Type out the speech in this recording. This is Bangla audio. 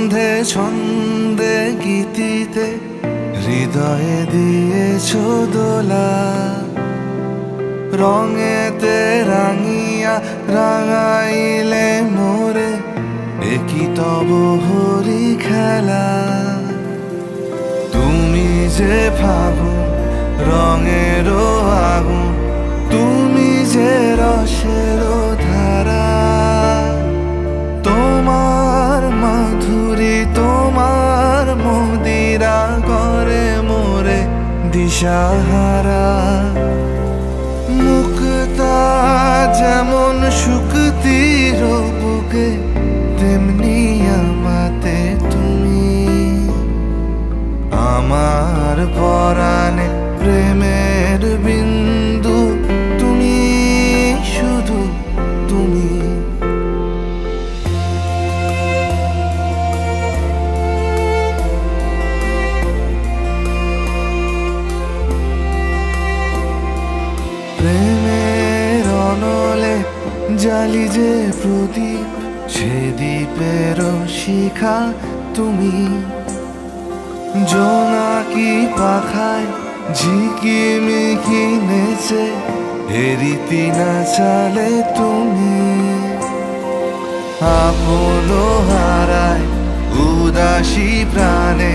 ছন্দে ছন্দে গীতিতে হৃদয়ে দিয়েছ দোলা, রঙেতে রাঙিয়া রাঙাইলে মোরে, একই তব হরি খেলা। তুমি যে ফাগুন রঙের আগুন, তুমি যে রসের ধারা, তোমার মাধুরী তোমার মদিরা করে মোরে দিশাহারা। মুক্তা যেমন শুকতির বুকে, তেমনি আমাতে তুমি। আমার পরাণে প্রেমের বিন্দু তুমি, শুধু তুমি। প্রেমের অনলে জালি যে প্রদীপ, সে দ্বীপের শিখা তুমি। জোনাকি পাখায় ঝিকিমিকি নেচে, হেরিতি না চালে তুমি। আপন হারায় উদাসী প্রাণে,